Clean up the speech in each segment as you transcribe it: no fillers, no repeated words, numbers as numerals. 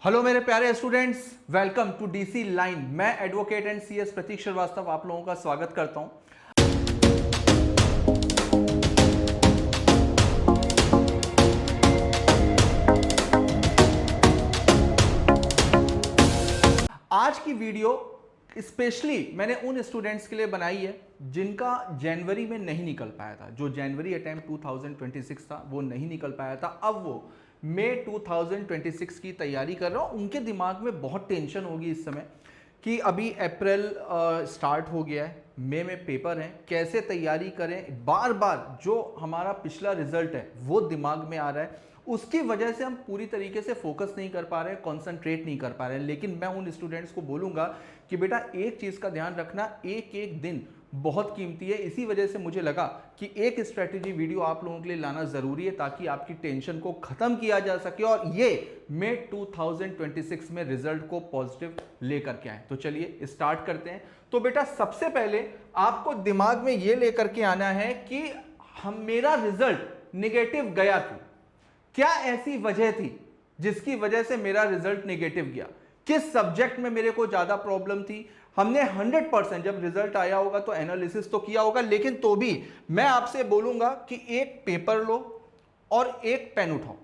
Hello मेरे प्यारे students, welcome to DC line. मैं advocate and CS Prateek Srivastava आप लोगों का स्वागत करता हूं। आज की वीडियो स्पेशली मैंने उन स्टूडेंट्स के लिए बनाई है जिनका जनवरी में नहीं निकल पाया था। जो जनवरी अटेम्प्ट 2026 था वो नहीं निकल पाया था, अब वो मई 2026 की तैयारी कर रहा हूं। उनके दिमाग में बहुत टेंशन होगी इस समय कि अभी अप्रैल स्टार्ट हो गया है, मई में पेपर हैं, कैसे तैयारी करें। बार बार जो हमारा पिछला रिजल्ट है वो दिमाग में आ रहा है, उसकी वजह से हम पूरी तरीके से फोकस नहीं कर पा रहे हैं, कॉन्सेंट्रेट नहीं कर पा रहे हैं। लेकिन मैं उन स्टूडेंट्स को बोलूंगा कि बेटा एक चीज का ध्यान रखना, एक एक दिन बहुत कीमती है। इसी वजह से मुझे लगा कि एक स्ट्रेटेजी वीडियो आप लोगों के लिए लाना जरूरी है ताकि आपकी टेंशन को खत्म किया जा सके और ये मई 2026 में रिजल्ट को पॉजिटिव लेकर के आए। तो चलिए स्टार्ट करते हैं। तो बेटा सबसे पहले आपको दिमाग में ये लेकर के आना है कि मेरा रिजल्ट निगेटिव गया क्यों, क्या ऐसी वजह थी जिसकी वजह से मेरा रिजल्ट नेगेटिव गया, किस सब्जेक्ट में मेरे को ज्यादा प्रॉब्लम थी। हमने 100% जब रिजल्ट आया होगा तो एनालिसिस तो किया होगा, लेकिन तो भी मैं आपसे बोलूंगा कि एक पेपर लो और एक पेन उठाओ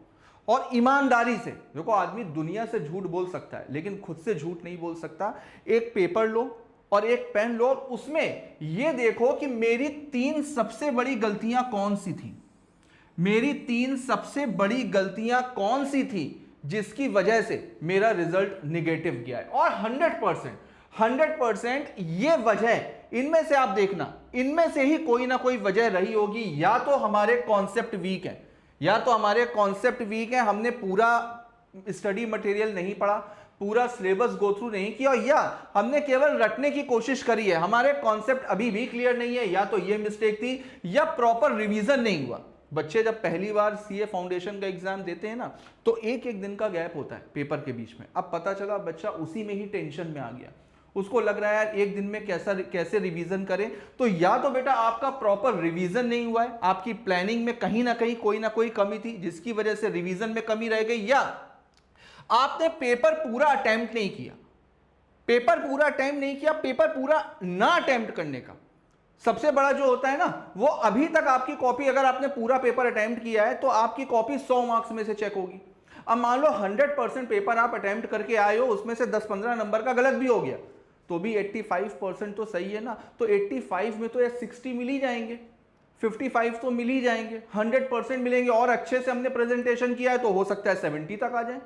और ईमानदारी से, देखो आदमी दुनिया से झूठ बोल सकता है लेकिन खुद से झूठ नहीं बोल सकता। एक पेपर लो और एक पेन लो और उसमें यह देखो कि मेरी 3 सबसे बड़ी गलतियां कौन सी थी, मेरी 3 सबसे बड़ी गलतियां कौन सी थी जिसकी वजह से मेरा रिजल्ट निगेटिव गया है। और 100% ये वजह, इनमें से आप देखना, इनमें से ही कोई ना कोई वजह रही होगी। या तो हमारे कॉन्सेप्ट वीक है, या तो हमारे कॉन्सेप्ट वीक है, हमने पूरा स्टडी मटेरियल नहीं पढ़ा, पूरा सिलेबस गो थ्रू नहीं किया, या हमने केवल रटने की कोशिश करी है, हमारे कॉन्सेप्ट अभी भी क्लियर नहीं है। या तो ये मिस्टेक थी या प्रॉपर रिवीजन नहीं हुआ। बच्चे जब पहली बार सीए फाउंडेशन का एग्जाम देते हैं ना, तो एक एक दिन का गैप होता है पेपर के बीच में। अब पता चला बच्चा उसी में ही टेंशन में आ गया, उसको लग रहा है यार एक दिन में कैसे रिवीजन करें। तो या तो बेटा आपका प्रॉपर रिवीजन नहीं हुआ है, आपकी प्लानिंग में कहीं ना कहीं कोई ना कोई कमी थी जिसकी वजह से रिवीजन में कमी रह गई, या आपने पेपर पूरा अटेम्प्ट नहीं किया। पेपर पूरा ना अटेम्प्ट करने का सबसे बड़ा जो होता है ना, वो अभी तक आपकी कॉपी, अगर आपने पूरा पेपर अटेम्प्ट किया है तो आपकी कॉपी 100 मार्क्स में से चेक होगी। अब मान लो 100% पेपर आप अटेम्प्ट करके आए हो, उसमें से 10-15 नंबर का गलत भी हो गया तो भी 85% तो सही है ना। तो 85 में तो ये 60 मिल ही जाएंगे, 55 तो मिल ही जाएंगे, 100% मिलेंगे। और अच्छे से हमने प्रेजेंटेशन किया है तो हो सकता है 70 तक आ जाए।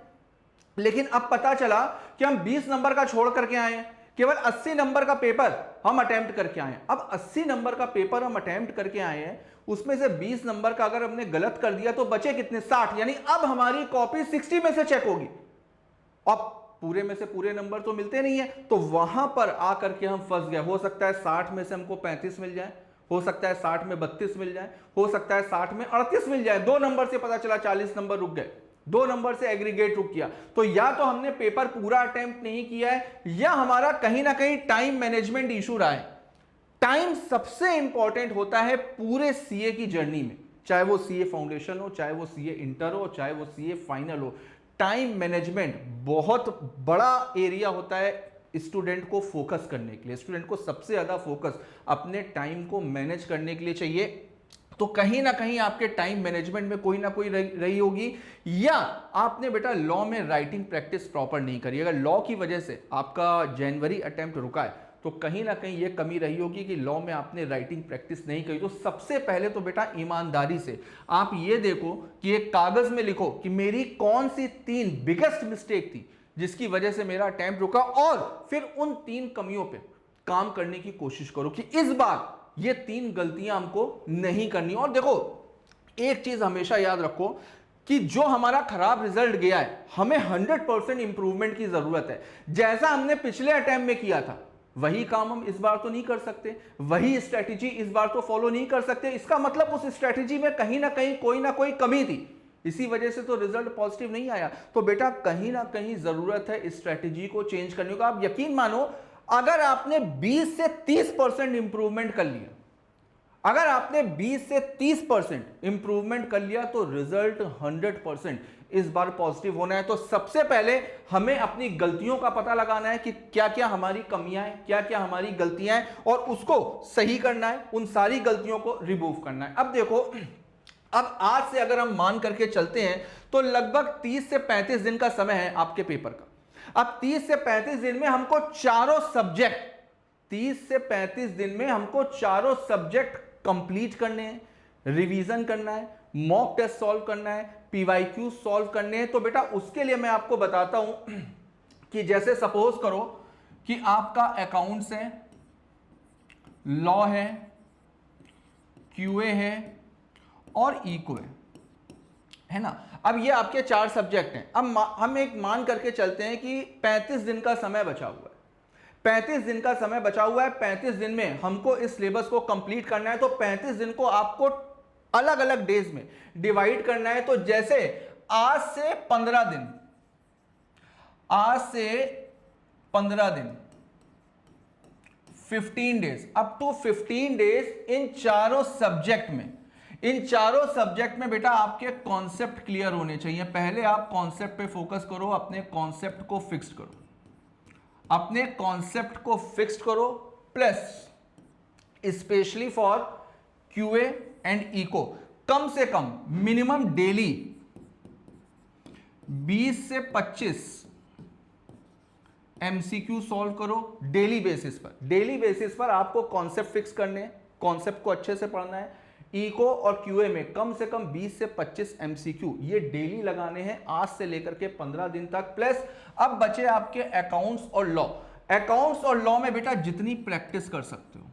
लेकिन अब पता चला कि हम 20 नंबर का छोड़ करके आए हैं, केवल 80 नंबर का पेपर हम अटेम्प्ट करके आए हैं। अब 80 नंबर का पेपर हम अटेम्प्ट करके आए हैं, उसमें से 20 नंबर का अगर हमने गलत कर दिया तो बचे कितने, 60। यानी अब हमारी कॉपी 60 में से चेक होगी। अब पूरे में से पूरे नंबर तो मिलते नहीं है, तो वहां पर आकर के हम फंस गए। हो सकता है 60 में से हमको 35 मिल जाए, हो सकता है 60 में 32 मिल जाए, हो सकता है 60 में 38 मिल जाए। 2 नंबर से पता चला 40 नंबर रुक गए, 2 नंबर से एग्रीगेट रुक गया। तो या तो हमने पेपर पूरा अटेम्प्ट नहीं किया है, या हमारा कहीं ना कहीं टाइम मैनेजमेंट इशू रहा है। टाइम सबसे इंपॉर्टेंट होता है पूरे सीए की जर्नी में, चाहे वो सीए फाउंडेशन हो, चाहे वो सीए इंटर हो, चाहे वो सीए फाइनल हो। टाइम मैनेजमेंट बहुत बड़ा एरिया होता है स्टूडेंट को फोकस करने के लिए। स्टूडेंट को सबसे ज्यादा फोकस अपने टाइम को मैनेज करने के लिए चाहिए। तो कहीं ना कहीं आपके टाइम मैनेजमेंट में कोई ना कोई रही होगी, या आपने बेटा लॉ में राइटिंग प्रैक्टिस प्रॉपर नहीं करी। अगर लॉ की वजह से आपका जनवरी अटेम्प्ट रुका है तो कहीं ना कहीं यह कमी रही होगी कि लॉ में आपने राइटिंग प्रैक्टिस नहीं करी। तो सबसे पहले तो बेटा ईमानदारी से आप ये देखो कि एक कागज में लिखो कि मेरी कौन सी 3 बिगेस्ट मिस्टेक थी जिसकी वजह से मेरा अटेम्प्ट रुका, और फिर उन 3 कमियों पे काम करने की कोशिश करो कि इस बार ये 3 गलतियां हमको नहीं करनी। और देखो एक चीज हमेशा याद रखो कि जो हमारा खराब रिजल्ट गया है, हमें 100% इंप्रूवमेंट की जरूरत है। जैसा हमने पिछले अटेम्प्ट में किया था वही काम हम इस बार तो नहीं कर सकते, वही स्ट्रेटेजी इस बार तो फॉलो नहीं कर सकते। इसका मतलब उस स्ट्रेटेजी में कहीं ना कोई कमी थी, इसी वजह से तो रिजल्ट पॉजिटिव नहीं आया। तो बेटा कहीं ना कहीं जरूरत है स्ट्रेटेजी को चेंज करने का। आप यकीन मानो, अगर आपने 20 से 30% इंप्रूवमेंट कर लिया, अगर आपने 20 से 30% इंप्रूवमेंट कर लिया तो रिजल्ट 100% इस बार पॉजिटिव होना है तो सबसे पहले हमें अपनी गलतियों का पता लगाना है कि क्या क्या हमारी कमियां हैं, क्या क्या हमारी गलतियां हैं, और उसको सही करना है, उन सारी गलतियों को रिमूव करना है। अब देखो, अब आज से अगर हम मान करके चलते हैं तो लगभग 30 से 35 दिन का समय है आपके पेपर का। अब 30 से 35 दिन में हमको चारों सब्जेक्ट 30 से 35 दिन में हमको चारों सब्जेक्ट कंप्लीट करने हैं, रिवीजन करना है, मॉक टेस्ट सॉल्व करना है, पीवाईक्यू सॉल्व करने हैं। तो बेटा उसके लिए मैं आपको बताता हूं कि जैसे सपोज करो कि आपका अकाउंट्स है, लॉ है, क्यूए है और इको है ना। अब ये आपके 4 सब्जेक्ट हैं। अब हम एक मान करके चलते हैं कि 35 दिन का समय बचा हुआ है, 35 दिन का समय बचा हुआ है। 35 दिन में हमको इस सिलेबस को कंप्लीट करना है, तो 35 दिन को आपको अलग अलग डेज में डिवाइड करना है। तो जैसे आज से 15 दिन, आज से 15 दिन 15 days, up to 15 days in चारों सब्जेक्ट में, इन चारों सब्जेक्ट में बेटा आपके कॉन्सेप्ट क्लियर होने चाहिए। पहले आप कॉन्सेप्ट पे फोकस करो, अपने कॉन्सेप्ट को फिक्स करो, अपने कॉन्सेप्ट को फिक्स करो, plus specially for QA and eco कम से कम मिनिमम डेली 20 से 25 एमसीक्यू सॉल्व करो डेली बेसिस पर। डेली बेसिस पर आपको कॉन्सेप्ट फिक्स करने हैं, कॉन्सेप्ट को अच्छे से पढ़ना है। इको और क्यूए में कम से कम 20 से 25 एमसीक्यू ये डेली लगाने हैं आज से लेकर के 15 दिन तक। प्लस अब बचे आपके अकाउंट्स और लॉ। अकाउंट्स और लॉ में बेटा जितनी प्रैक्टिस कर सकते हो,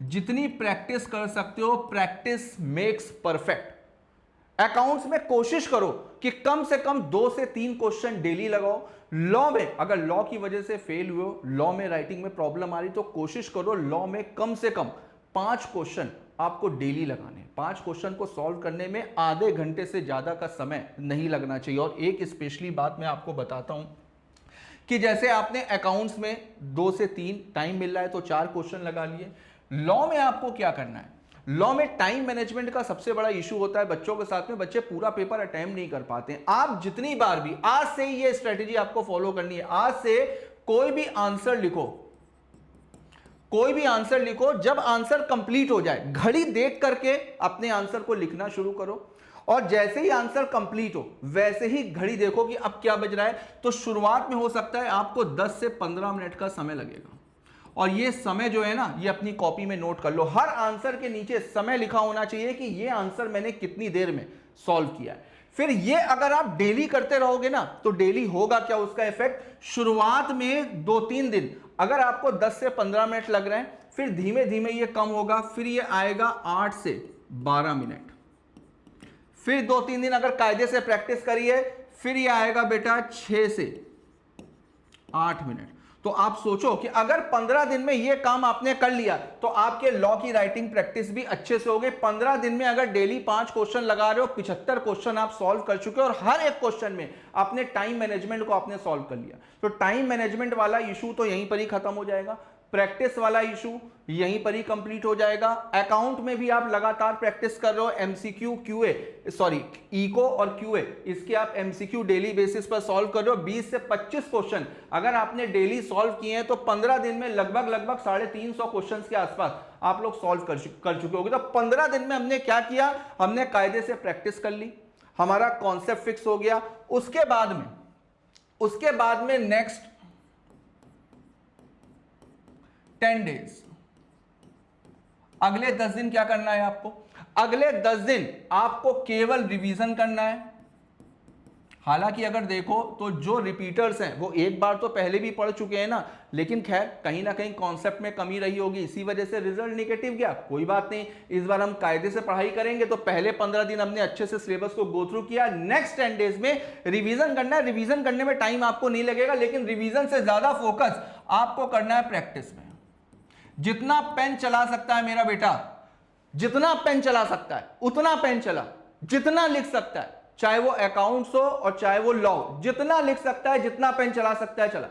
जितनी प्रैक्टिस कर सकते हो, प्रैक्टिस मेक्स परफेक्ट। अकाउंट्स में कोशिश करो कि कम से कम 2 से 3 क्वेश्चन डेली लगाओ। लॉ में अगर लॉ की वजह से फेल हुए हो, लॉ में राइटिंग में प्रॉब्लम आ रही, तो कोशिश करो लॉ में कम से कम 5 क्वेश्चन आपको डेली लगाने। 5 क्वेश्चन को सॉल्व करने में आधे घंटे से ज्यादा का समय नहीं लगना चाहिए। और एक स्पेशली बात मैं आपको बताता हूं कि जैसे आपने अकाउंट्स में 2 से 3 टाइम मिल रहा है तो 4 क्वेश्चन लगा लिए। लॉ में आपको क्या करना है, लॉ में टाइम मैनेजमेंट का सबसे बड़ा इशू होता है बच्चों के साथ में। बच्चे पूरा पेपर अटेम्प्ट नहीं कर पाते हैं। आप जितनी बार भी, आज से ही ये स्ट्रेटेजी आपको फॉलो करनी है। आज से कोई भी आंसर लिखो, कोई भी आंसर लिखो, जब आंसर कंप्लीट हो जाए घड़ी देख करके अपने आंसर को लिखना शुरू करो। और जैसे ही आंसर कंप्लीट हो वैसे ही घड़ी देखो कि अब क्या बज रहा है। तो शुरुआत में हो सकता है आपको 10 से 15 मिनट का समय लगेगा, और ये समय जो है ना, ये अपनी कॉपी में नोट कर लो। हर आंसर के नीचे समय लिखा होना चाहिए कि ये आंसर मैंने कितनी देर में सॉल्व किया है। फिर ये अगर आप डेली करते रहोगे ना, तो डेली होगा क्या उसका इफेक्ट। शुरुआत में 2-3 दिन अगर आपको 10 से 15 मिनट लग रहे हैं, फिर धीमे धीमे ये कम होगा, फिर ये आएगा 8 से 12 मिनट। फिर 2-3 दिन अगर कायदे से प्रैक्टिस करिए, फिर ये आएगा बेटा 6 से 8 मिनट। तो आप सोचो कि अगर 15 दिन में ये काम आपने कर लिया तो आपके लॉ की राइटिंग प्रैक्टिस भी अच्छे से हो गई। 15 दिन में अगर डेली 5 क्वेश्चन लगा रहे हो, 75 क्वेश्चन आप सॉल्व कर चुके हो, और हर एक क्वेश्चन में आपने टाइम मैनेजमेंट को आपने सॉल्व कर लिया। तो टाइम मैनेजमेंट वाला इशू तो यहीं पर ही खत्म हो जाएगा, प्रैक्टिस वाला इशू यहीं पर ही कंप्लीट हो जाएगा। अकाउंट में भी आप लगातार प्रैक्टिस कर रहे हो, एमसीक्यू क्यूए, सॉरी इको और क्यूए, इसके आप एमसीक्यू डेली बेसिस पर सॉल्व कर रहे हो। 20 से 25 क्वेश्चन अगर आपने डेली सॉल्व किए हैं तो 15 दिन में लगभग 350 क्वेश्चन के आसपास आप लोग सॉल्व कर चुके होगे। तो 15 दिन में हमने क्या किया, हमने कायदे से प्रैक्टिस कर ली, हमारा कॉन्सेप्ट फिक्स हो गया। उसके बाद में नेक्स्ट 10 डेज, अगले 10 दिन क्या करना है आपको, अगले 10 दिन आपको केवल रिवीजन करना है। हालांकि अगर देखो तो जो रिपीटर्स हैं वो एक बार तो पहले भी पढ़ चुके हैं ना, लेकिन खैर कहीं ना कहीं कॉन्सेप्ट में कमी रही होगी, इसी वजह से रिजल्ट नेगेटिव गया। कोई बात नहीं, इस बार हम कायदे से पढ़ाई करेंगे। तो पहले 15 दिन हमने अच्छे से सिलेबस को गो थ्रू किया, नेक्स्ट 10 डेज में रिवीजन करना है। रिवीजन करने में टाइम आपको नहीं लगेगा, लेकिन रिवीजन से ज्यादा फोकस आपको करना है प्रैक्टिस में। जितना पेन चला सकता है मेरा बेटा, जितना पेन चला सकता है उतना पेन चला, जितना लिख सकता है, चाहे वो अकाउंट्स हो और चाहे वो लॉ, जितना लिख सकता है, जितना पेन चला सकता है चला।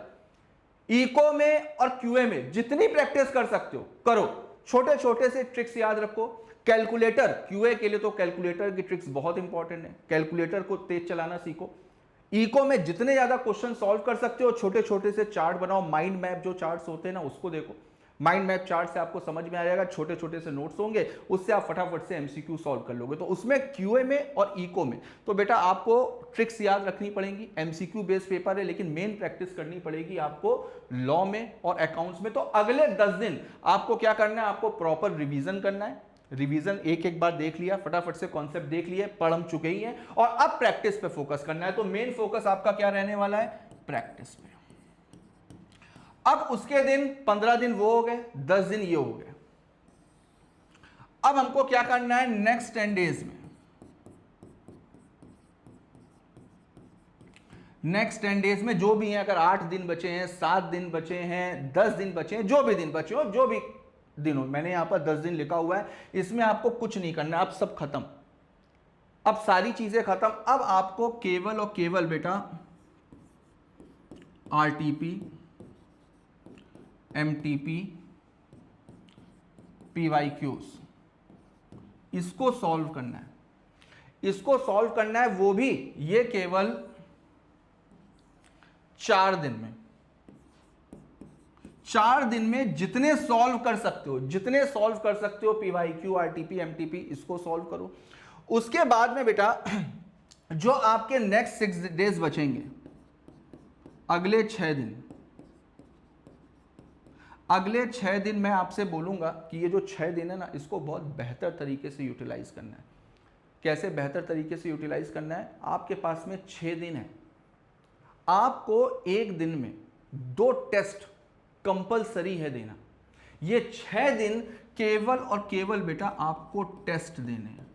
इको में और क्यूए में जितनी प्रैक्टिस कर सकते हो करो। छोटे छोटे से ट्रिक्स याद रखो, कैलकुलेटर, क्यूए के लिए तो कैलकुलेटर की ट्रिक्स बहुत इंपॉर्टेंट है, कैलकुलेटर को तेज चलाना सीखो। इको में जितने ज्यादा क्वेश्चन सॉल्व कर सकते हो, छोटे छोटे से चार्ट बनाओ, माइंड मैप जो चार्ट्स होते हैं ना उसको देखो, माइंड मैप चार्ट से आपको समझ में आ जाएगा, छोटे छोटे से नोट्स होंगे, उससे आप फटाफट से एमसीक्यू सॉल्व कर लोगे। तो उसमें क्यूए में और इको में तो बेटा आपको ट्रिक्स याद रखनी पड़ेंगी, एमसीक्यू बेस्ड पेपर है, लेकिन मेन प्रैक्टिस करनी पड़ेगी आपको लॉ में और अकाउंट्स में। तो अगले 10 दिन आपको क्या करना है, आपको प्रॉपर रिवीजन करना है, रिवीजन एक एक बार देख लिया, फटाफट से कॉन्सेप्ट देख लिए, पढ़ हम चुके ही हैं, और अब प्रैक्टिस पे फोकस करना है। तो मेन फोकस आपका क्या रहने वाला है, प्रैक्टिस पे। अब उसके दिन 15 दिन वो हो गए, 10 दिन ये हो गए। अब हमको क्या करना है नेक्स्ट 10 डेज में, नेक्स्ट 10 डेज में जो भी हैं, अगर 8 दिन बचे हैं, 7 दिन बचे हैं, 10 दिन बचे हैं, जो भी दिन बचे हो, जो भी दिन हो, मैंने यहां पर 10 दिन लिखा हुआ है, इसमें आपको कुछ नहीं करना, अब सब खत्म, अब सारी चीजें खत्म। अब आपको केवल और केवल बेटा आरटीपी, एमटीपी, पीवाईक्यूज इसको सॉल्व करना है, इसको सॉल्व करना है, वो भी ये केवल 4 दिन में। 4 दिन में जितने सॉल्व कर सकते हो, जितने सॉल्व कर सकते हो, पीवाईक्यू, आरटीपी, एमटीपी, इसको सॉल्व करो। उसके बाद में बेटा जो आपके नेक्स्ट 6 डेज बचेंगे, अगले 6 दिन, अगले 6 दिन मैं आपसे बोलूंगा कि ये जो 6 दिन है ना, इसको बहुत बेहतर तरीके से यूटिलाइज करना है। कैसे बेहतर तरीके से यूटिलाइज करना है, आपके पास में 6 दिन है, आपको एक दिन में 2 टेस्ट कंपलसरी है देना। ये 6 दिन केवल और केवल बेटा आपको टेस्ट देने हैं,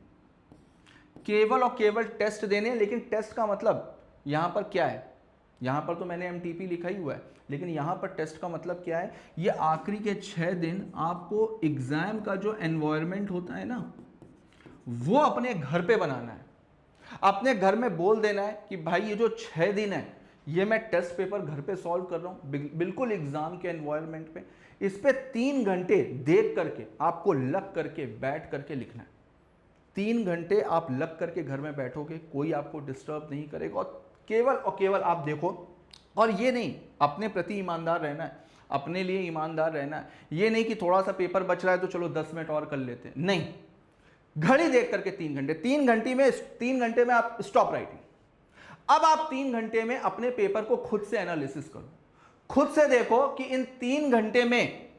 केवल और केवल टेस्ट देने हैं। लेकिन टेस्ट का मतलब यहां पर क्या है, यहां पर तो मैंने एमटीपी लिखा ही हुआ है, लेकिन यहां पर टेस्ट का मतलब क्या है, ये आखिरी के 6 दिन आपको एग्जाम का जो एनवायरनमेंट होता है ना, वो अपने घर पे बनाना है। अपने घर में बोल देना है कि भाई ये जो 6 दिन है, ये मैं टेस्ट पेपर घर पे सॉल्व कर रहा हूं, बिल्कुल एग्जाम के एनवायरनमेंट पे। इस पे 3 घंटे देख करके आपको लग करके बैठ करके लिखना है। 3 घंटे आप लग करके घर में बैठोगे, कोई आपको डिस्टर्ब नहीं करेगा, और केवल आप देखो। और ये नहीं, अपने प्रति ईमानदार रहना है, अपने लिए ईमानदार रहना है। ये नहीं कि थोड़ा सा पेपर बच रहा है तो चलो 10 मिनट और कर लेते हैं, नहीं, घड़ी देख करके 3 घंटे, 3 घंटे में आप स्टॉप राइटिंग। अब आप 3 घंटे में अपने पेपर को खुद से एनालिसिस करो, खुद से देखो कि इन 3 घंटे में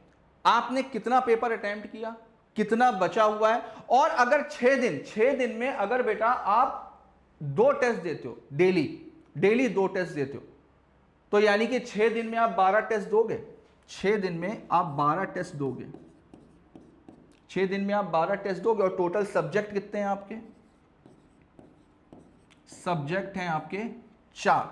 आपने कितना पेपर अटेम्प्ट किया, कितना बचा हुआ है। और अगर 6 दिन में अगर बेटा आप 2 टेस्ट देते हो, डेली 2 टेस्ट देते हो, तो यानी कि 6 दिन में आप 12 टेस्ट दोगे, 6 दिन में आप 12 टेस्ट दोगे, 6 दिन में आप 12 टेस्ट दोगे। और टोटल सब्जेक्ट कितने हैं आपके, सब्जेक्ट हैं आपके 4,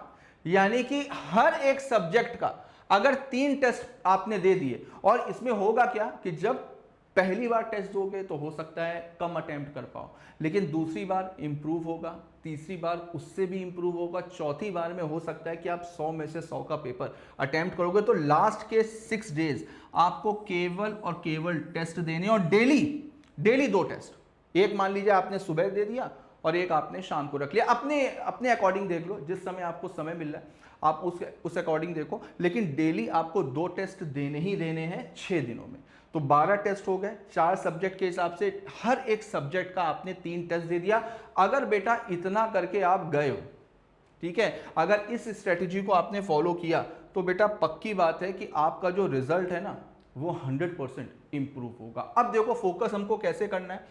यानी कि हर एक सब्जेक्ट का अगर 3 टेस्ट आपने दे दिए, और इसमें होगा क्या कि जब पहली बार टेस्ट दोगे तो हो सकता है कम अटेम्प्ट कर पाओ, लेकिन दूसरी बार इंप्रूव होगा, तीसरी बार उससे भी इंप्रूव होगा, चौथी बार में हो सकता है कि आप 100 में से 100 का पेपर अटेम्प्ट करोगे। तो लास्ट के 6 डेज आपको केवल और केवल टेस्ट देने, और डेली 2 टेस्ट। एक मान लीजिए आपने सुबह दे दिया और एक आपने शाम को रख लिया, अपने अकॉर्डिंग देख लो, जिस समय आपको समय मिल रहा है आप उस अकॉर्डिंग देखो, लेकिन डेली आपको 2 टेस्ट देने ही देने हैं 6 दिनों में। तो 12 टेस्ट हो गए, 4 सब्जेक्ट के हिसाब से, हर एक सब्जेक्ट का आपने 3 टेस्ट दे दिया। अगर बेटा इतना करके आप गए हो, ठीक है, अगर इस स्ट्रेटेजी को आपने फॉलो किया, तो बेटा पक्की बात है कि आपका जो रिजल्ट है ना, वो 100% इंप्रूव होगा। अब देखो फोकस हमको कैसे करना है,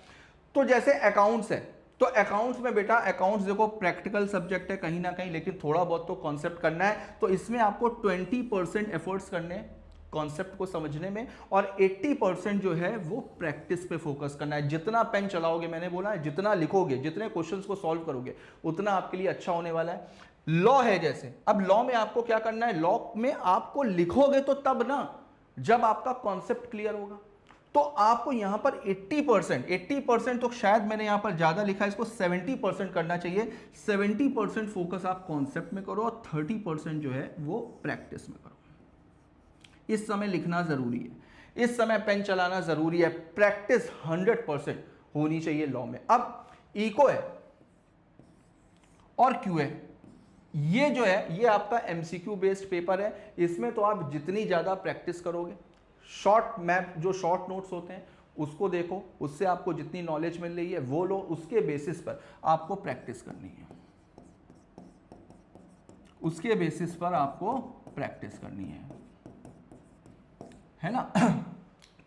तो जैसे अकाउंट्स है, तो अकाउंट्स में बेटा, अकाउंट्स देखो प्रैक्टिकल सब्जेक्ट है कहीं ना कहीं, लेकिन थोड़ा बहुत तो कॉन्सेप्ट करना है। तो इसमें आपको 20% एफर्ट्स करने हैं कॉन्सेप्ट को समझने में, और 80% जो है वो प्रैक्टिस पे फोकस करना है। जितना पेन चलाओगे, मैंने बोला है, जितना लिखोगे, जितने क्वेश्चंस को सॉल्व करोगे, उतना आपके लिए अच्छा होने वाला है। लॉ है जैसे, अब लॉ में आपको क्या करना है, लॉ में आपको लिखोगे तो तब ना, जब आपका कॉन्सेप्ट क्लियर होगा। तो आपको यहां पर 80% तो शायद मैंने यहां पर ज्यादा लिखा है, इसको 70% करना चाहिए। 70% फोकस आप कॉन्सेप्ट में करो और 30% जो है वो प्रैक्टिस में करो। इस समय लिखना जरूरी है, इस समय पेन चलाना जरूरी है, प्रैक्टिस 100%। होनी चाहिए लॉ में। अब इको है और क्यू है, ये जो है ये आपका एमसीक्यू बेस्ड पेपर है। इसमें तो आप जितनी ज्यादा प्रैक्टिस करोगे, शॉर्ट मैप जो शॉर्ट नोट्स होते हैं उसको देखो, उससे आपको जितनी नॉलेज मिल रही है वो लो, उसके बेसिस पर आपको प्रैक्टिस करनी है, उसके बेसिस पर आपको प्रैक्टिस करनी है ना।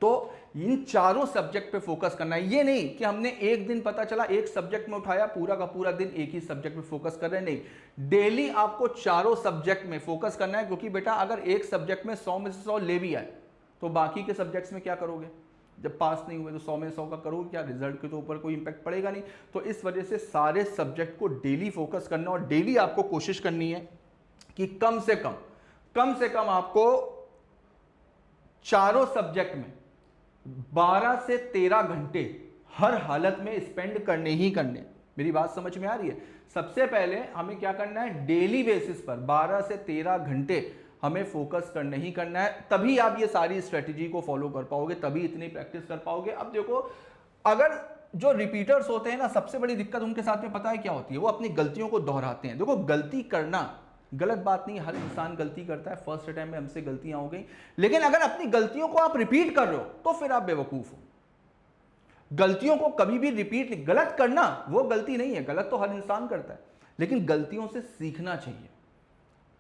तो इन चारों सब्जेक्ट पे फोकस करना है। ये नहीं कि हमने एक दिन पता चला एक सब्जेक्ट में उठाया, पूरा का पूरा दिन एक ही सब्जेक्ट में फोकस कर रहे हैं, नहीं, डेली आपको चारों सब्जेक्ट में फोकस करना है। क्योंकि बेटा अगर एक सब्जेक्ट में 100 में से 100 ले भी आए तो बाकी के सब्जेक्ट्स में क्या करोगे? जब पास नहीं हुए तो 100 में 100 का करोगे क्या? रिजल्ट के तो ऊपर कोई इंपैक्ट पड़ेगा नहीं। तो इस वजह से सारे सब्जेक्ट को डेली फोकस करना, और डेली आपको कोशिश करनी है कि कम से कम आपको चारों सब्जेक्ट में 12 से 13 घंटे हर हालत में स्पेंड करने ही करने। मेरी बात समझ में आ रही है? सबसे पहले हमें क्या करना है, डेली बेसिस पर 12 से 13 घंटे हमें फोकस करना ही करना है। तभी आप ये सारी स्ट्रेटेजी को फॉलो कर पाओगे, तभी इतनी प्रैक्टिस कर पाओगे। अब देखो, अगर जो रिपीटर्स होते हैं ना, सबसे बड़ी दिक्कत उनके साथ में पता है क्या होती है? वो अपनी गलतियों को दोहराते हैं। देखो, गलती करना गलत बात नहीं, हर इंसान गलती करता है, फर्स्ट टाइम में हमसे गलतियां हो गई, लेकिन अगर अपनी गलतियों को आप रिपीट कर रहे हो तो फिर आप बेवकूफ हो। गलतियों को कभी भी रिपीट, गलत करना वो गलती नहीं है, गलत तो हर इंसान करता है, लेकिन गलतियों से सीखना चाहिए।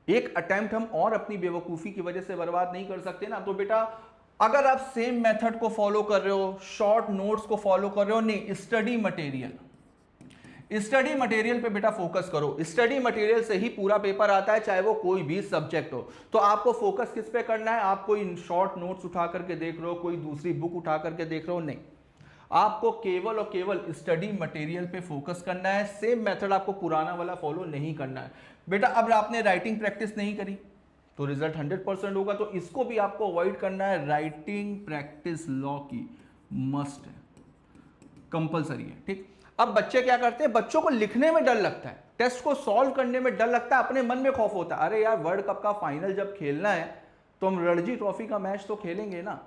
एक अटेम्प्ट हम और अपनी बेवकूफी की वजह से बर्बाद नहीं कर सकते ना। तो बेटा अगर आप सेम मेथड को फॉलो कर रहे हो, शॉर्ट नोट्स को फॉलो कर रहे हो, नहीं, स्टडी मटेरियल पे बेटा फोकस करो। स्टडी मटेरियल से ही पूरा पेपर आता है, चाहे वो कोई भी सब्जेक्ट हो। तो आपको फोकस किस पे करना है? आप कोई शॉर्ट नोट्स उठा करके देख रहे हो, कोई दूसरी बुक उठा करके देख रहे हो, नहीं, आपको केवल और केवल स्टडी मटेरियल पे फोकस करना है। सेम मेथड आपको पुराना वाला फॉलो नहीं करना है। बेटा अब आपने राइटिंग प्रैक्टिस नहीं करी तो रिजल्ट 100% होगा, तो इसको भी आपको अवॉइड करना है। राइटिंग प्रैक्टिस लॉ की मस्ट है, कंपलसरी है, ठीक। अब बच्चे क्या करते हैं, बच्चों को लिखने में डर लगता है, टेस्ट को सॉल्व करने में डर लगता है, अपने मन में खौफ होता है, अरे यार वर्ल्ड कप का फाइनल जब खेलना है तो हम रणजी ट्रॉफी का मैच तो खेलेंगे ना।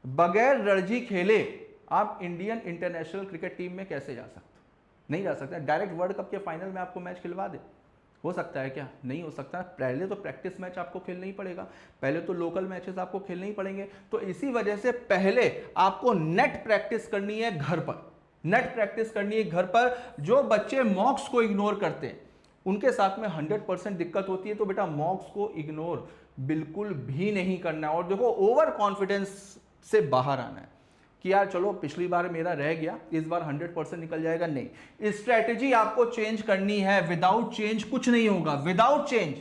बगैर रणजी खेले आप इंडियन इंटरनेशनल क्रिकेट टीम में कैसे जा सकते? नहीं जा सकते। डायरेक्ट वर्ल्ड कप के फाइनल में आपको मैच खिलवा दे, हो सकता है क्या? नहीं हो सकता। पहले तो प्रैक्टिस मैच आपको खेलना ही पड़ेगा, पहले तो लोकल मैचेस आपको खेलने ही पड़ेंगे। तो इसी वजह से पहले आपको नेट प्रैक्टिस करनी है घर पर, नेट प्रैक्टिस करनी है घर पर। जो बच्चे मॉक्स को इग्नोर करते हैं उनके साथ में 100% दिक्कत होती है। तो बेटा मॉक्स को इग्नोर बिल्कुल भी नहीं करना। और देखो, ओवर कॉन्फिडेंस से बाहर आना है कि यार चलो पिछली बार मेरा रह गया, इस बार 100% निकल जाएगा, नहीं। स्ट्रेटेजी आपको चेंज करनी है। विदाउट चेंज कुछ नहीं होगा, विदाउट चेंज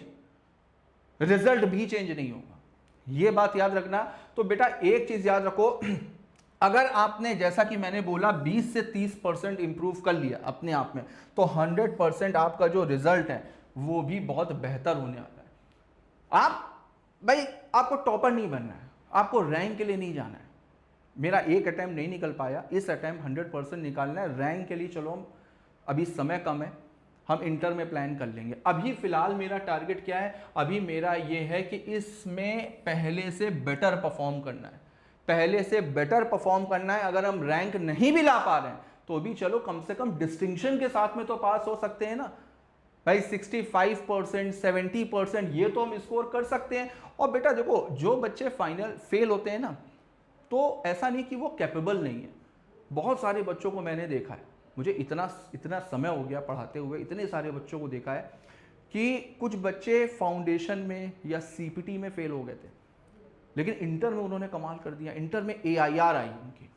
रिजल्ट भी चेंज नहीं होगा, यह बात याद रखना। तो बेटा एक चीज याद रखो, अगर आपने जैसा कि मैंने बोला 20 से 30% इंप्रूव कर लिया अपने आप में, तो 100% आपका जो रिजल्ट है वो भी बहुत बेहतर होने वाला है। आप भाई, आपको टॉपर नहीं बनना है, आपको रैंक के लिए नहीं जाना है। मेरा एक अटेम्प्ट नहीं निकल पाया, इस अटेम्प्ट 100% निकालना है। रैंक के लिए चलो अभी समय कम है, हम इंटर में प्लान कर लेंगे। अभी फिलहाल मेरा टारगेट क्या है? अभी मेरा ये है कि इसमें पहले से बेटर परफॉर्म करना है, पहले से बेटर परफॉर्म करना है। अगर हम रैंक नहीं भी ला पा रहे हैं तो भी चलो कम से कम डिस्टिंक्शन के साथ में तो पास हो सकते हैं ना भाई। 65%, 70% ये तो हम स्कोर कर सकते हैं। और बेटा देखो, जो बच्चे फाइनल फेल होते हैं ना, तो ऐसा नहीं कि वो कैपेबल नहीं है। बहुत सारे बच्चों को मैंने देखा है, मुझे इतना समय हो गया पढ़ाते हुए, इतने सारे बच्चों को देखा है कि कुछ बच्चे फाउंडेशन में या सीपीटी में फेल हो गए थे, लेकिन इंटर में उन्होंने कमाल कर दिया। इंटर में AIR आई उनकी।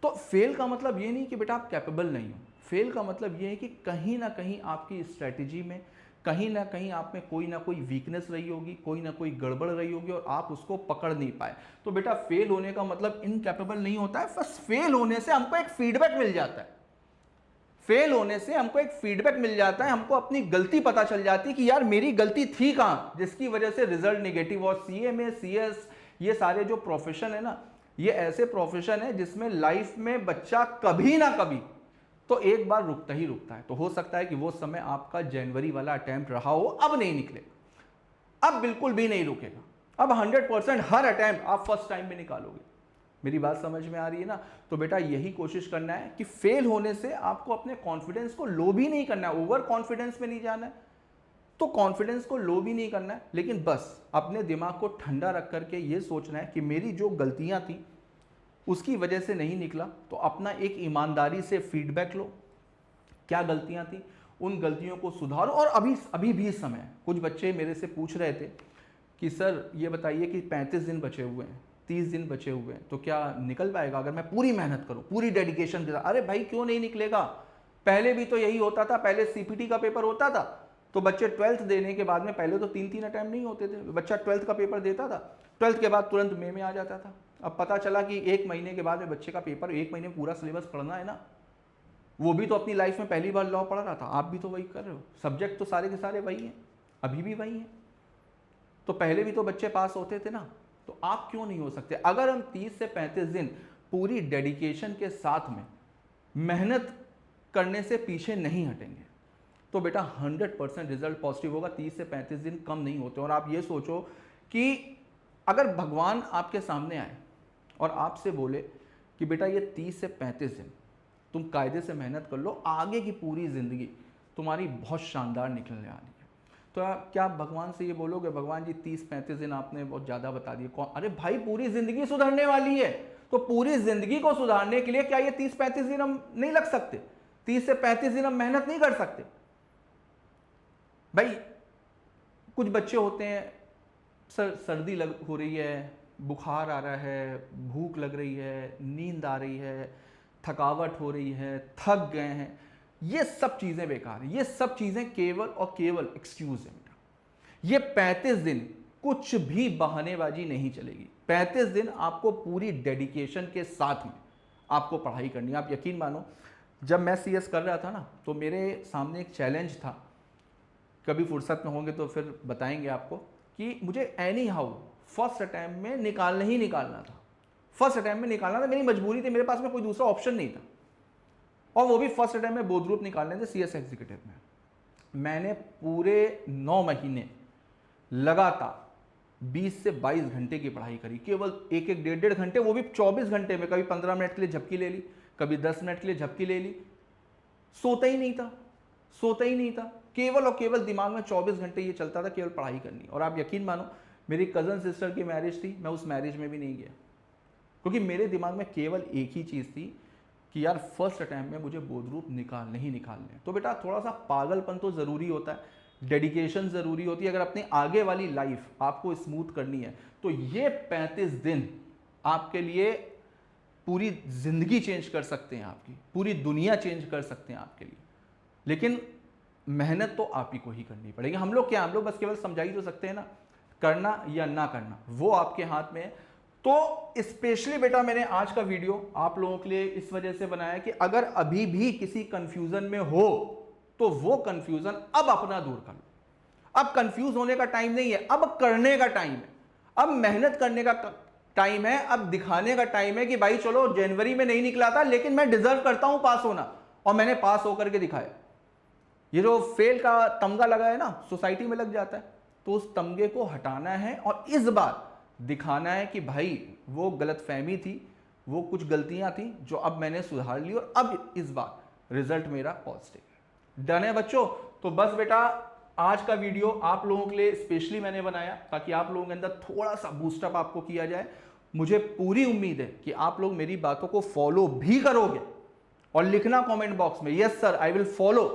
तो फेल का मतलब ये नहीं कि बेटा आप कैपेबल नहीं हो, फेल का मतलब ये है कि कहीं ना कहीं आपकी स्ट्रेटेजी में, कहीं ना कहीं आप में कोई ना कोई वीकनेस रही होगी, कोई ना कोई गड़बड़ रही होगी और आप उसको पकड़ नहीं पाए। तो बेटा फेल होने का मतलब इनकैपेबल नहीं होता है, बस फेल होने से हमको एक फीडबैक मिल जाता है। फेल होने से हमको एक फीडबैक मिल जाता है, हमको अपनी गलती पता चल जाती है कि यार मेरी गलती थी कहां, जिसकी वजह से रिजल्ट नेगेटिव। और सीए में, CS, ये सारे जो प्रोफेशन है ना, ये ऐसे प्रोफेशन है जिसमें लाइफ में बच्चा कभी ना कभी तो एक बार रुकता ही रुकता है। तो हो सकता है कि वो समय आपका जनवरी वाला अटेम्प्ट रहा हो, अब नहीं निकलेगा, अब बिल्कुल भी नहीं रुकेगा। अब 100% हर अटेम्प्ट आप फर्स्ट टाइम में निकालोगे, मेरी बात समझ में आ रही है ना? तो बेटा यही कोशिश करना है कि फेल होने से आपको अपने कॉन्फिडेंस को लो भी नहीं करना है, ओवर कॉन्फिडेंस में नहीं जाना है। तो कॉन्फिडेंस को लो भी नहीं करना है, लेकिन बस अपने दिमाग को ठंडा रख करके ये सोचना है कि मेरी जो गलतियां थी उसकी वजह से नहीं निकला, तो अपना एक ईमानदारी से फीडबैक लो, क्या गलतियां थी, उन गलतियों को सुधारो। और अभी अभी भी समय है। कुछ बच्चे मेरे से पूछ रहे थे कि सर ये बताइए कि 35 दिन बचे हुए हैं, 30 दिन बचे हुए हैं, तो क्या निकल पाएगा अगर मैं पूरी मेहनत करूं, पूरी डेडिकेशन के साथ? अरे भाई क्यों नहीं निकलेगा? पहले भी तो यही होता था। पहले सीपीटी का पेपर होता था तो बच्चे 12th देने के बाद में, पहले तो 3-3 अटैम्प्ट नहीं होते थे, बच्चा 12th का पेपर देता था, 12th के बाद तुरंत मई में आ जाता था। अब पता चला कि 1 महीने के बाद में बच्चे का पेपर, 1 महीने में पूरा सिलेबस पढ़ना है ना। वो भी तो अपनी लाइफ में पहली बार लॉ पढ़ रहा था, आप भी तो वही कर रहे हो, सब्जेक्ट तो सारे के सारे वही हैं, अभी भी वही हैं। तो पहले भी तो बच्चे पास होते थे ना, तो आप क्यों नहीं हो सकते? अगर हम 30 से 35 दिन पूरी डेडिकेशन के साथ में मेहनत करने से पीछे नहीं हटेंगे तो बेटा 100% रिजल्ट पॉजिटिव होगा। 30 से 35 दिन कम नहीं होते। और आप ये सोचो कि अगर भगवान आपके सामने आए और आपसे बोले कि बेटा ये 30 से 35 दिन तुम कायदे से मेहनत कर लो, आगे की पूरी ज़िंदगी तुम्हारी बहुत शानदार निकलने वाली है, तो क्या आप भगवान से ये बोलोगे भगवान जी 30-35 दिन आपने बहुत ज़्यादा बता दिए? कौन? अरे भाई पूरी ज़िंदगी सुधरने वाली है, तो पूरी ज़िंदगी को सुधारने के लिए क्या ये 30-35 दिन हम नहीं लग सकते? 30 से 35 दिन हम मेहनत नहीं कर सकते? भाई कुछ बच्चे होते हैं, सर्दी हो रही है, बुखार आ रहा है, भूख लग रही है, नींद आ रही है, थकावट हो रही है, थक गए हैं, ये सब चीज़ें बेकार हैं। ये सब चीज़ें केवल और केवल एक्सक्यूज़ है बेटा। ये 35 दिन कुछ भी बहानेबाजी नहीं चलेगी। 35 दिन आपको पूरी डेडिकेशन के साथ में आपको पढ़ाई करनी है। आप यकीन मानो, जब मैं सीएस कर रहा था ना, तो मेरे सामने एक चैलेंज था, कभी फुर्सत में होंगे तो फिर बताएंगे आपको, कि मुझे एनी हाउ फर्स्ट अटैम्प्ट में निकालना ही निकालना था। फर्स्ट अटैम्प्ट में निकालना था, मेरी मजबूरी थी, मेरे पास में कोई दूसरा ऑप्शन नहीं था। और वो भी फर्स्ट अटैम्प्ट में बोध ग्रुप निकालने थे सीएस एग्जीक्यूटिव में। मैंने पूरे 9 महीने लगातार 20 से 22 घंटे की पढ़ाई करी, केवल एक 1.5 घंटे, वो भी 24 घंटे में। कभी 15 मिनट के लिए झपकी ले ली, कभी 10 मिनट के लिए झपकी ले ली। सोता ही नहीं था, सोता ही नहीं था, केवल और केवल दिमाग में 24 घंटे ये चलता था, केवल पढ़ाई करनी। और आप यकीन मानो, मेरी कज़न सिस्टर की मैरिज थी, मैं उस मैरिज में भी नहीं गया, क्योंकि मेरे दिमाग में केवल एक ही चीज़ थी कि यार फर्स्ट अटैम्प्ट में मुझे बोध ग्रुप निकालने ही निकालने। तो बेटा थोड़ा सा पागलपन तो ज़रूरी होता है, डेडिकेशन ज़रूरी होती है। अगर अपनी आगे वाली लाइफ आपको स्मूथ करनी है तो ये 35 दिन आपके लिए पूरी ज़िंदगी चेंज कर सकते हैं, आपकी पूरी दुनिया चेंज कर सकते हैं आपके लिए। लेकिन मेहनत तो आप ही को ही करनी पड़ेगी। हम लोग क्या, हम लोग बस केवल समझा ही तो सकते हैं ना, करना या ना करना वो आपके हाथ में है। तो स्पेशली बेटा मैंने आज का वीडियो आप लोगों के लिए इस वजह से बनाया कि अगर अभी भी किसी कंफ्यूजन में हो तो वो कंफ्यूजन अब अपना दूर कर लो। अब कंफ्यूज होने का टाइम नहीं है, अब करने का टाइम है, अब मेहनत करने का टाइम है, अब दिखाने का टाइम है कि भाई चलो जनवरी में नहीं निकला था लेकिन मैं डिजर्व करता हूं पास होना, और मैंने पास होकर के दिखाया। ये जो फेल का तमगा लगा है ना, सोसाइटी में लग जाता है, तो उस तमगे को हटाना है और इस बार दिखाना है कि भाई वो गलतफहमी थी, वो कुछ गलतियां थी जो अब मैंने सुधार ली और अब इस बार रिजल्ट मेरा पॉजिटिव है। डन है बच्चों? तो बस बेटा आज का वीडियो आप लोगों के लिए स्पेशली मैंने बनाया ताकि आप लोगों के अंदर थोड़ा सा बूस्टअप आपको किया जाए। मुझे पूरी उम्मीद है कि आप लोग मेरी बातों को फॉलो भी करोगे और लिखना कमेंट बॉक्स में yes sir I will follow.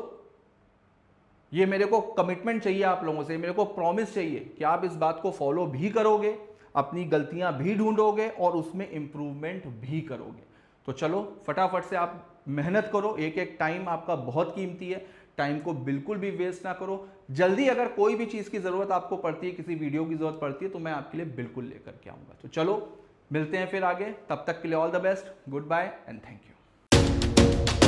ये मेरे को कमिटमेंट चाहिए आप लोगों से, मेरे को प्रॉमिस चाहिए कि आप इस बात को फॉलो भी करोगे, अपनी गलतियां भी ढूंढोगे और उसमें इंप्रूवमेंट भी करोगे। तो चलो फटाफट से आप मेहनत करो, एक एक टाइम आपका बहुत कीमती है, टाइम को बिल्कुल भी वेस्ट ना करो। जल्दी अगर कोई भी चीज़ की ज़रूरत आपको पड़ती है, किसी वीडियो की ज़रूरत पड़ती है, तो मैं आपके लिए बिल्कुल लेकर के आऊँगा। तो चलो मिलते हैं फिर आगे, तब तक के लिए all the best, good bye and thank you.